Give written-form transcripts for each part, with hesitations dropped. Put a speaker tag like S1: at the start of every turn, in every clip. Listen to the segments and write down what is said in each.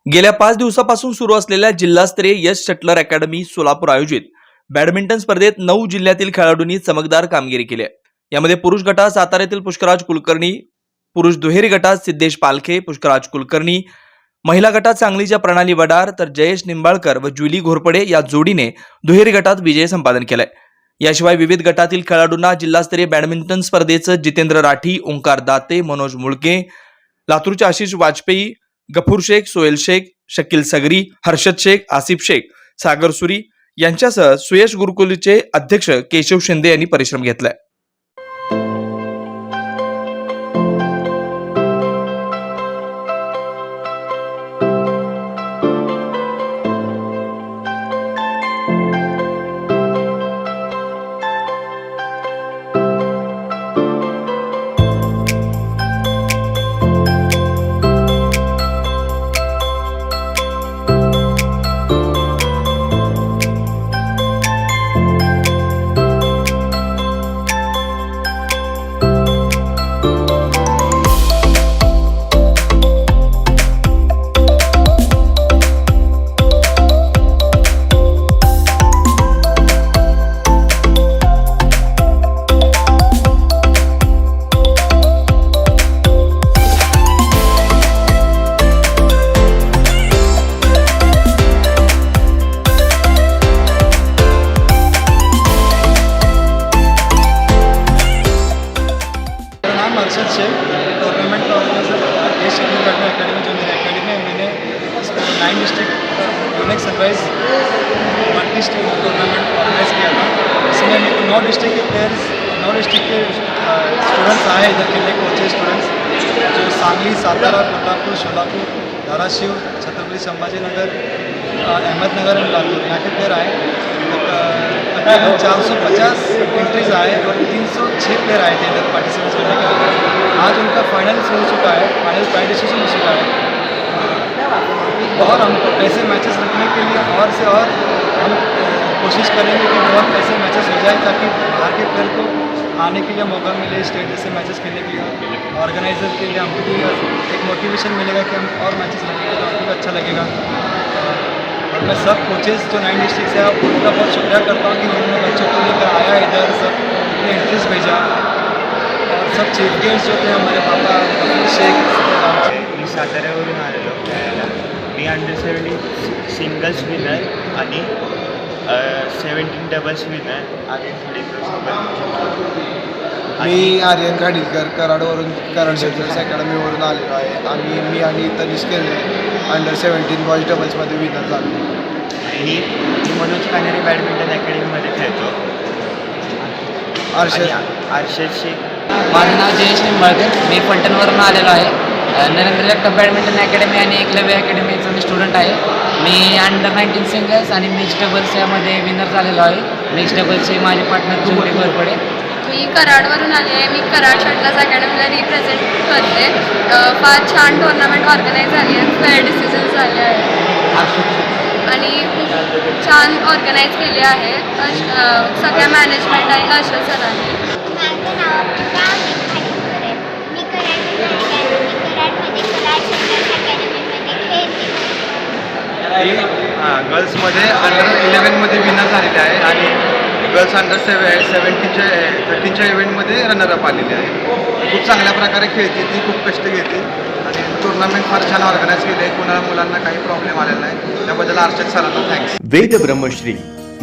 S1: गेल्या 5 दिवसापासून सुरू असलेल्या जिल्हास्तरीय यश शटलर अकॅडमी सोलापूर आयोजित बॅडमिंटन स्पर्धेत 9 जिल्ह्यातील खेळाडूंनी चमकदार कामगिरी केली आहे. यामध्ये पुरुष गटात साताऱ्यातील पुष्कराज कुलकर्णी, पुरुष दुहेरी गटात सिद्धेश पालखे, पुष्कराज कुलकर्णी, महिला गटात सांगलीच्या प्रणाली वडार तर जयेश निंबाळकर व जुली घोरपडे या जोडीने दुहेरी गटात विजय संपादन केलाय. याशिवाय विविध गटातील खेळाडूंना जिल्हास्तरीय बॅडमिंटन स्पर्धेचं जितेंद्र राठी, ओंकार दाते, मनोज मुळके, लातूरचे आशिष वाजपेयी, गफूर शेख, सोहेल शेख, शकील सगरी, हर्षद शेख, आसिफ शेख, सागर सुरी यांच्यासह सुयश गुरुकुलचे अध्यक्ष केशव शिंदे यांनी परिश्रम घेतलाय.
S2: Harshad Shaikh, tournament organiser Yash shuttler academy जो मेरी अकेडमी है, मैंने 9 district unique sunrise multi state tournament organise किया था. इसमें मेरे को 9 डिस्ट्रिक्ट के प्लेयर्स, 9 डिस्ट्रिक्ट के स्टूडेंट्स आए इधर के लिए, कोचेज स्टूडेंट्स जो सांगली, सातारा, कोल्हापुर, सोलापुर, धाराशिव, छत्रपति संभाजीनगर, अहमदनगर और लातूर यहाँ के प्लेयर आए. तकरीबन 450 एंट्रीज आए और 306 प्लेयर आए थे इधर पार्टिसिपेट करने के लिए. आज उनका फाइनल हो चुका है, फाइनल प्राइज डिसीजन हो चुका है और हम ऐसे मैचेस रखने के लिए और से और हम कोशिश करेंगे कि बहुत ऐसे मैचेस हो जाए ताकि बाहर के प्लेयर को आने के लिए मौका मिले, स्टेट जैसे मैचेस खेलने के लिए. ऑर्गेनाइजर के लिए हमको भी एक मोटिवेशन मिलेगा कि हम और मैचेस रखेंगे तो हमको अच्छा लगेगा. और मैं सब कोचेज़ जो 9 डिस्ट्रिक्ट से आप उनका बहुत शुक्रिया करता हूँ कि उन्होंने बच्चों को लेकर आया इधर, सब इतने इंटरेस्ट भेजा. और सब चीफ गेस्ट जो थे हमारे पापा गफूर शेख.
S3: मी साताऱ्यावरून आलेलो खेळायला. मी अंडर-17 सिंगल्स विनर आणि 17 डबल्स विनर आर्यन खाडीलकरसोबत.
S4: मी आर्यन खाडीलकर, कराडवरून, कराड शटलर्स अकॅडमीवरून आलेलो आहे. मी आणि तनिष केले अंडर-17 बॉयज डबल्समध्ये विनर झालो.
S3: आणि मी मनोज कानेरे बॅडमिंटन अकॅडमीमध्ये खेळतो. अर्षद शेख.
S5: माझं नाव जयेश निंबाळकर, मी फलटणवरून आलेलो आहे. नरेंद्र जगताप बॅडमिंटन अकॅडमी आणि एकलव्य अकॅडमीचा मी स्टुडंट आहे. मी अंडर-19 सिंगल्स आणि मिक्स डबल्स यामध्ये विनर झालेलो आहे. मिक्स डबल्सचे माझे पार्टनर जुली घोरपडे.
S6: मी कराडवरून आले आहे. मी कराड शटलर्स अकॅडमीला रिप्रेझेंट करते. फार छान टुर्नामेंट ऑर्गनाईज झाली आहे, फेअर डिसिजन झाले आहे आणि खूप छान ऑर्गनाईज केले आहे सगळ्या मॅनेजमेंट आणि हर्षद सरांनी.
S7: माझं नाव अमृता खाडीलकर आहे. मी कराडमध्ये कराड शटलर्स अकॅडमीमध्ये खेळते.
S4: गर्ल्समध्ये अंडर-11मध्ये विनर झालेले आहे आणि गर्ल्स अंडर-17च्या 13च्या इव्हेंटमध्ये रनरअप आलेली आहे. खूप चांगल्या प्रकारे खेळते ती, खूप कष्ट घेते आणि टुर्नामेंट फार छान ऑर्गनाईज केली आहे. कोणाला मुलांना काही प्रॉब्लेम आलेला नाही, त्याबद्दल अर्षद सरांना थँक्स.
S8: वेद ब्रह्मश्री,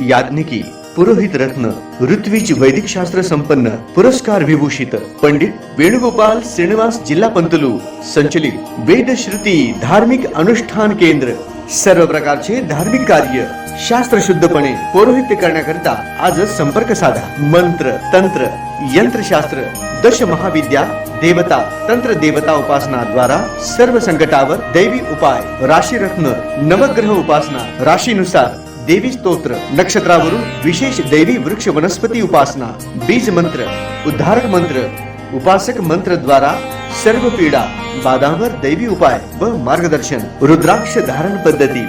S8: याज्ञिकी, पुरोहित रत्न, ऋत्विज वैदिक शास्त्र संपन्न, पुरस्कार विभूषित पंडित वेणुगोपाल श्रीनिवास जिल्हा पंतलू संचलित वेद श्रुती धार्मिक अनुष्ठान केंद्र. सर्व प्रकारचे धार्मिक कार्य शास्त्रशुद्धपणे पौरोहित्य करण्याकरिता आजच संपर्क साधा. मंत्र, तंत्र, यंत्रशास्त्र, दश महाविद्या, देवता, तंत्र देवता उपासना द्वारा सर्व संकटावर दैवी उपाय, राशी रत्न, नवग्रह उपासना, राशीनुसार देवी स्तोत्र, नक्षत्रावरून विशेष दैवी वृक्ष वनस्पती उपासना, बीज मंत्र, उद्धारक मंत्र, उपासक मंत्र द्वारा सर्व पीडा, बाधांवर दैवी उपाय व मार्गदर्शन. रुद्राक्ष धारण पद्धती,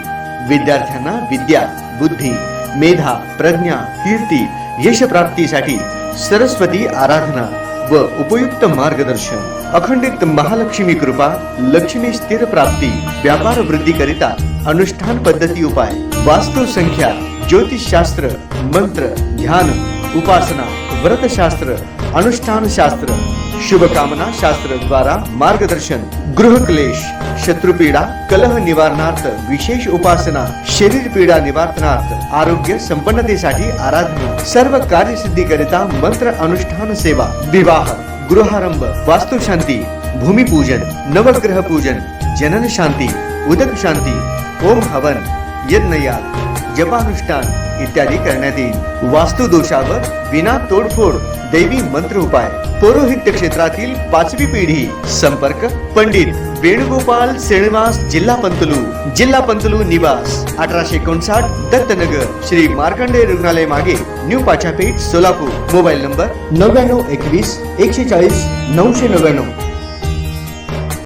S8: विद्यार्थ्यांना विद्या, बुद्धी, मेधा, प्रज्ञा, कीर्ती, यश प्राप्तीसाठी सरस्वती आराधना, व उपयुक्त मार्गदर्शन, अखंडित महालक्ष्मी कृपा, लक्ष्मी स्थिर प्राप्ती, व्यापार वृद्धी करिता अनुष्ठान पद्धती उपाय, वास्तु संख्या, ज्योतिषशास्त्र, मंत्र, ध्यान, उपासना, व्रत शास्त्र, अनुष्ठान शास्त्र, शुभकामना शास्त्र द्वारा मार्गदर्शन, गृह क्लेश, शत्रुपीडा, कलह निवारणार्थ विशेष उपासना, शरीर पीडा निवारणार्थ, आरोग्य संपन्नतेसाठी आराधना, सर्व कार्यसिद्धी करिता मंत्र अनुष्ठान सेवा, विवाह, गृहारंभ, वास्तुशांती, भूमिपूजन, नवग्रह पूजन, जनन शांती, उदक शांती, ओम हवन, यज्ञयाग, जपानुष्ठान इत्यादी करण्यात येईल. वास्तु दोषावर विना तोडफोड दैवी मंत्र उपाय. पौरोहित्य क्षेत्रातील 5वी पिढी. संपर्क पंडित वेणुगोपाल श्रीनिवास, जिल्हा पंतलू निवास 1859 दत्तनगर, श्री मार्कंडेय रुग्णालय मागे, new Pachapeth, Solapur. Mobile number 9921 140 999.